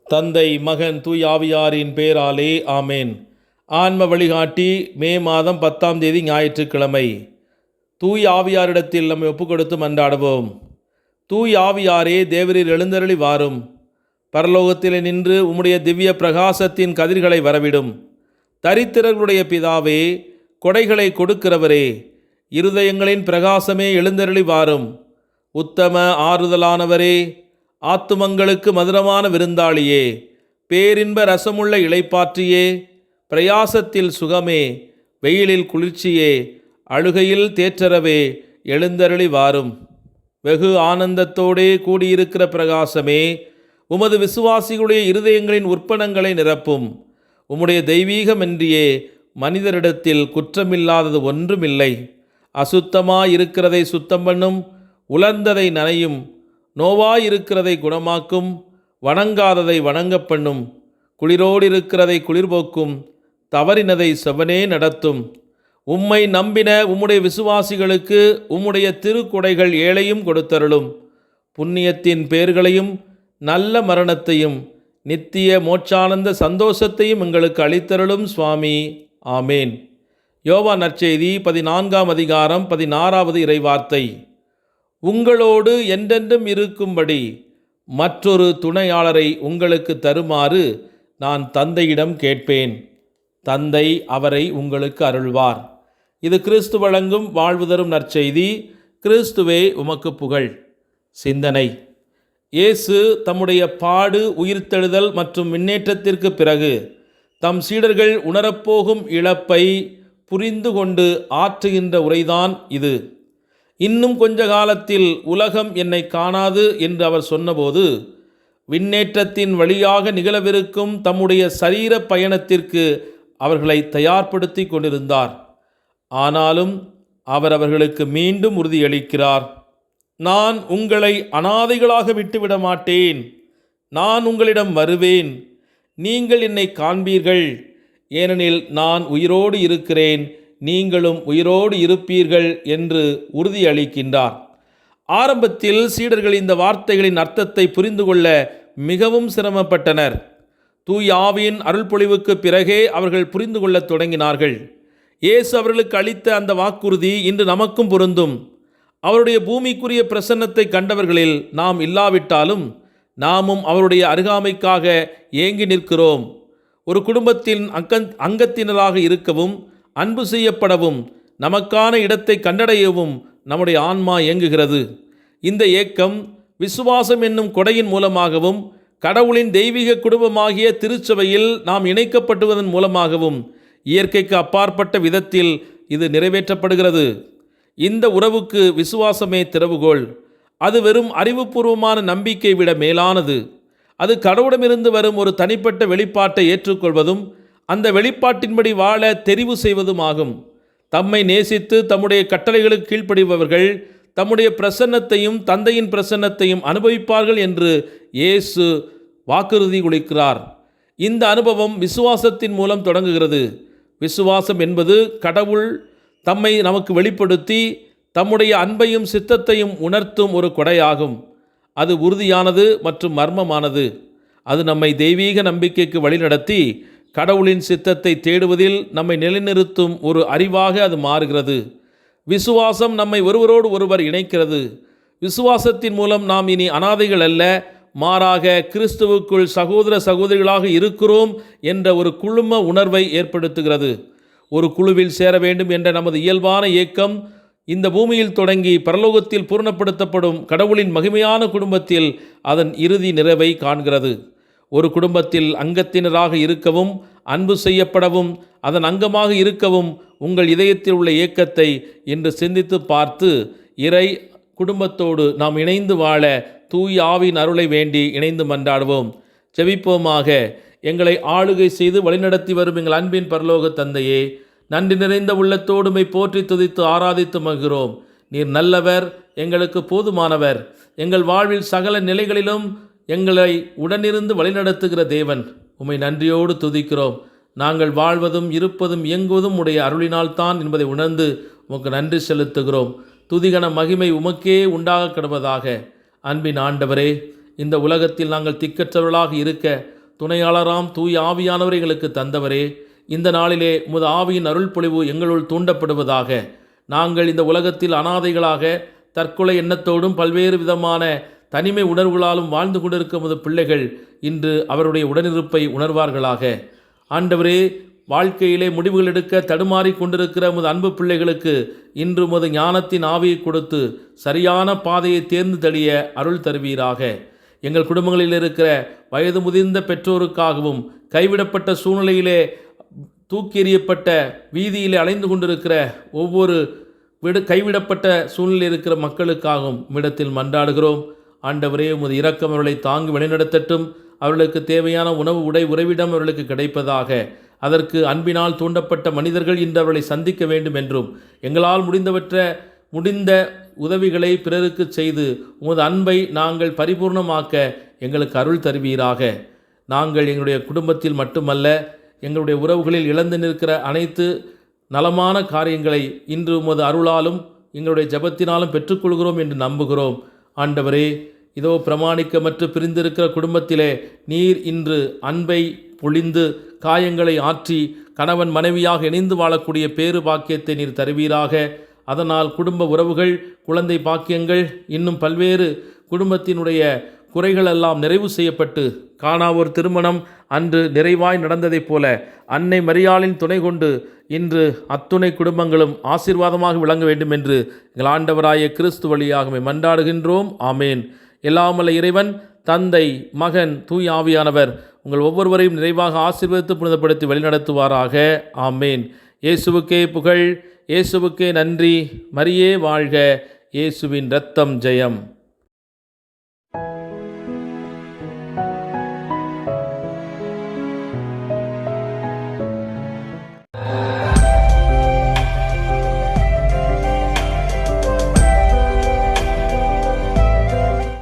தந்தை மகன் தூய் ஆவியாரின் பேராலே ஆமேன். ஆன்ம வழிகாட்டி மே மாதம் 10ஆம் தேதி ஞாயிற்றுக்கிழமை. தூய் ஆவியாரிடத்தில் நம்மை ஒப்புக்கொடுத்து மன்றாடுவோம். தூய் ஆவியாரே, தேவரீர் எழுந்தருளி வாரும். பரலோகத்திலே நின்று உம்முடைய திவ்ய பிரகாசத்தின் கதிர்களை வரவிடும். தரித்திரர்களுடைய பிதாவே, கொடைகளை கொடுக்கிறவரே, இருதயங்களின் பிரகாசமே, எழுந்தருளி வாரும். உத்தம ஆறுதலானவரே, ஆத்துமங்களுக்கு மதுரமான விருந்தாளியே, பேரின்ப ரசமுள்ள இளைப்பாற்றியே, பிரயாசத்தில் சுகமே, வெயிலில் குளிர்ச்சியே, அழுகையில் தேற்றரவே, எழுந்தருளி வாரும். வெகு ஆனந்தத்தோடே கூடியிருக்கிற பிரகாசமே, உமது விசுவாசிகளுடைய இருதயங்களின் உற்பனங்களை நிரப்பும். உம்முடைய தெய்வீகமென்றியே மனிதரிடத்தில் குற்றமில்லாதது ஒன்றுமில்லை. அசுத்தமாயிருக்கிறதை சுத்தம் பண்ணும், உலர்ந்ததை நனையும், நோவாயிருக்கிறதை குணமாக்கும், வணங்காததை வணங்கப் பண்ணும், குளிரோடிருக்கிறதை குளிர்போக்கும், தவறினதை செவ்வனே நடத்தும். உம்மை நம்பின உம்முடைய விசுவாசிகளுக்கு உம்முடைய திருக்குடைகள் ஏழையும் கொடுத்தருளும். புண்ணியத்தின் பேர்களையும் நல்ல மரணத்தையும் நித்திய மோட்சானந்த சந்தோஷத்தையும் எங்களுக்கு அளித்தருளும் சுவாமி. ஆமேன். யோவான் நற்செய்தி 14ஆம் அதிகாரம் 16வது இறைவார்த்தை. உங்களோடு என்றென்றும் இருக்கும்படி மற்றொரு துணையாளரை உங்களுக்கு தருமாறு நான் தந்தையிடம் கேட்பேன். தந்தை அவரை உங்களுக்கு அருள்வார். இது கிறிஸ்து வழங்கும் வாழ்வு தரும் நற்செய்தி. கிறிஸ்துவே உமக்கு புகழ். சிந்தனை. இயேசு தம்முடைய பாடு, உயிர்த்தெழுதல் மற்றும் முன்னேற்றத்திற்கு பிறகு தம் சீடர்கள் உணரப்போகும் இழப்பை புரிந்து கொண்டு ஆற்றுகின்ற உரைதான் இது. இன்னும் கொஞ்ச காலத்தில் உலகம் என்னை காணாது என்று அவர் சொன்னபோது, விண்ணேற்றத்தின் வழியாக நிகழவிருக்கும் தம்முடைய சரீர பயணத்திற்கு அவர்களை தயார்படுத்தி கொண்டிருந்தார். ஆனாலும் அவர் அவர்களுக்கு மீண்டும் உறுதியளிக்கிறார். நான் உங்களை அனாதைகளாக விட்டுவிட மாட்டேன். நான் உங்களிடம் வருவேன். நீங்கள் என்னை காண்பீர்கள். ஏனெனில் நான் உயிரோடு இருக்கிறேன், நீங்களும் உயிரோடு இருப்பீர்கள் என்று உறுதியளிக்கின்றார். ஆரம்பத்தில் சீடர்கள் இந்த வார்த்தைகளின் அர்த்தத்தை புரிந்து கொள்ள மிகவும் சிரமப்பட்டனர். தூய் ஆவியின் அருள்பொழிவுக்கு பிறகே அவர்கள் புரிந்து கொள்ளத் தொடங்கினார்கள். இயேசு அவர்களுக்கு அளித்த அந்த வாக்குறுதி இன்று நமக்கும் பொருந்தும். அவருடைய பூமிக்குரிய பிரசன்னத்தை கண்டவர்களில் நாம் இல்லாவிட்டாலும் நாமும் அவருடைய அருகாமைக்காக ஏங்கி நிற்கிறோம். ஒரு குடும்பத்தின் அங்கத்தினராக இருக்கவும், அன்பு செய்யப்படவும், நமக்கான இடத்தை கண்டடையவும் நம்முடைய ஆன்மா இயங்குகிறது. இந்த ஏக்கம் விசுவாசம் என்னும் கொடையின் மூலமாகவும், கடவுளின் தெய்வீக குடும்பமாகிய திருச்சபையில் நாம் இணைக்கப்படுவதன் மூலமாகவும் இயற்கைக்கு அப்பாற்பட்ட விதத்தில் இது நிறைவேற்றப்படுகிறது. இந்த உறவுக்கு விசுவாசமே திறவுகோல். அது வெறும் அறிவுபூர்வமான நம்பிக்கை விட மேலானது. அது கடவுளிடமிருந்து வரும் ஒரு தனிப்பட்ட வெளிப்பாட்டை ஏற்றுக்கொள்வதும், அந்த வெளிப்பாட்டின்படி வாழ தெரிவு செய்வதுமாகும். தம்மை நேசித்து தம்முடைய கட்டளைகளுக்கு கீழ்ப்படிபவர்கள் தம்முடைய பிரசன்னத்தையும் தந்தையின் பிரசன்னத்தையும் அனுபவிப்பார்கள் என்று இயேசு வாக்குறுதி கொடுக்கிறார். இந்த அனுபவம் விசுவாசத்தின் மூலம் தொடங்குகிறது. விசுவாசம் என்பது கடவுள் தம்மை நமக்கு வெளிப்படுத்தி தம்முடைய அன்பையும் சித்தத்தையும் உணர்த்தும் ஒரு கொடையாகும். அது உறுதியானது மற்றும் மர்மமானது. அது நம்மை தெய்வீக நம்பிக்கைக்கு வழிநடத்தி கடவுளின் சித்தத்தை தேடுவதில் நம்மை நிலைநிறுத்தும் ஒரு அறிவாக அது மாறுகிறது. விசுவாசம் நம்மை ஒருவரோடு ஒருவர் இணைக்கிறது. விசுவாசத்தின் மூலம் நாம் இனி அனாதைகள் அல்ல, மாறாக கிறிஸ்துவுக்குள் சகோதர சகோதரிகளாக இருக்கிறோம் என்ற ஒரு குழும உணர்வை ஏற்படுத்துகிறது. ஒரு குழுவில் சேர வேண்டும் என்ற நமது இயல்பான ஏக்கம் இந்த பூமியில் தொடங்கி பரலோகத்தில் பூர்ணப்படுத்தப்படும் கடவுளின் மகிமையான குடும்பத்தில் அதன் இறுதி நிறைவை காண்கிறது. ஒரு குடும்பத்தில் அங்கத்தினராக இருக்கவும், அன்பு செய்யப்படவும், அதன் அங்கமாக இருக்கவும் உங்கள் இதயத்தில் உள்ள ஏக்கத்தை இன்று சிந்தித்து பார்த்து இறை குடும்பத்தோடு நாம் இணைந்து வாழ தூய் ஆவியின் அருளை வேண்டி இணைந்து மன்றாடுவோம். ஜெபிப்போமாக. எங்களை ஆளுகை செய்து வழிநடத்தி வரும் எங்கள் அன்பின் பரலோக தந்தையே, நன்றி நிறைந்த உள்ளத்தோடுமை போற்றி துதித்து ஆராதித்து மகிழ்கிறோம். நீர் நல்லவர், எங்களுக்கு போதுமானவர். எங்கள் வாழ்வில் சகல நிலைகளிலும் எங்களை உடனிருந்து வழிநடத்துகிற தேவன். உம்மை நன்றியோடு துதிக்கிறோம். நாங்கள் வாழ்வதும் இருப்பதும் இயங்குவதும் உடைய அருளினால் தான் என்பதை உணர்ந்து உமக்கு நன்றி செலுத்துகிறோம். துதிகன மகிமை உமக்கே உண்டாக கிடப்பதாக. அன்பின் ஆண்டவரே, இந்த உலகத்தில் நாங்கள் திக்கற்றவர்களாக இருக்க துணையாளராம் தூய ஆவியானவரை எங்களுக்கு தந்தவரே, இந்த நாளிலே உமது ஆவியின் அருள் பொழிவு எங்களுள் தூண்டப்படுவதாக. நாங்கள் இந்த உலகத்தில் அனாதைகளாக தற்கொலை எண்ணத்தோடும் பல்வேறு விதமான தனிமை உணர்வுகளாலும் வாழ்ந்து கொண்டிருக்கும் உமது பிள்ளைகள் இன்று அவருடைய உடனிருப்பை உணர்வார்களாக. ஆண்டவரே, வாழ்க்கையிலே முடிவுகள் எடுக்க தடுமாறி கொண்டிருக்கிற உமது அன்பு பிள்ளைகளுக்கு இன்று உமது ஞானத்தின் ஆவியை கொடுத்து சரியான பாதையை தேர்ந்து தெளிய அருள் தருவீராக. எங்கள் குடும்பங்களில் இருக்கிற வயது முதிர்ந்த பெற்றோருக்காகவும் கைவிடப்பட்ட சூழ்நிலையிலே தூக்கி எறியப்பட்ட வீதியிலே அலைந்து கொண்டிருக்கிற ஒவ்வொரு கைவிடப்பட்ட சூழ்நிலையில் இருக்கிற மக்களுக்காகவும் உம்மிடத்தில் மன்றாடுகிறோம். ஆண்டவரே, உமது இரக்கம் அவர்களை தாங்கி வழிநடத்தட்டும். அவர்களுக்கு தேவையான உணவு, உடை, உறைவிடம் அவர்களுக்கு கிடைப்பதாக. அதற்கு அன்பினால் தூண்டப்பட்ட மனிதர்கள் இன்று அவர்களை சந்திக்க வேண்டும் என்றும், எங்களால் முடிந்த உதவிகளை பிறருக்கு செய்து உமது அன்பை நாங்கள் பரிபூர்ணமாக்க எங்களுக்கு அருள் தருவீராக. நாங்கள் எங்களுடைய குடும்பத்தில் மட்டுமல்ல, எங்களுடைய உறவுகளில் இழந்து நிற்கிற அனைத்து நலமான காரியங்களை இன்று உமது அருளாலும் எங்களுடைய ஜெபத்தினாலும் பெற்றுக்கொள்கிறோம் என்று நம்புகிறோம். ஆண்டவரே, இதோ பிரமாணிக்கமற்று பிரிந்திருக்கிற குடும்பத்திலே நீர் இன்று அன்பை பொழிந்து காயங்களை ஆற்றி கணவன் மனைவியாக இணைந்து வாழக்கூடிய பேறு பாக்கியத்தை நீர் தருவீராக. அதனால் குடும்ப உறவுகள், குழந்தை பாக்கியங்கள், இன்னும் பல்வேறு குடும்பத்தினுடைய குறைகள் எல்லாம் நிறைவு செய்யப்பட்டு காணாவூர் திருமணம் அன்று நிறைவாய் நடந்ததைப் போல அன்னை மரியாளின் துணை கொண்டு இன்று அத்துணை குடும்பங்களும் ஆசீர்வாதமாக விளங்க வேண்டும் என்று எங்கள் ஆண்டவராய கிறிஸ்து வழியாக மன்றாடுகின்றோம். ஆமேன். எல்லாமல்ல இறைவன், தந்தை, மகன், தூய் ஆவியானவர் உங்கள் ஒவ்வொருவரையும் நிறைவாக ஆசீர்வதித்து புனிதப்படுத்தி வழிநடத்துவாராக. ஆமேன். இயேசுவுக்கே புகழ், இயேசுவுக்கே நன்றி. மரியே வாழ்க. இயேசுவின் இரத்தம் ஜெயம்.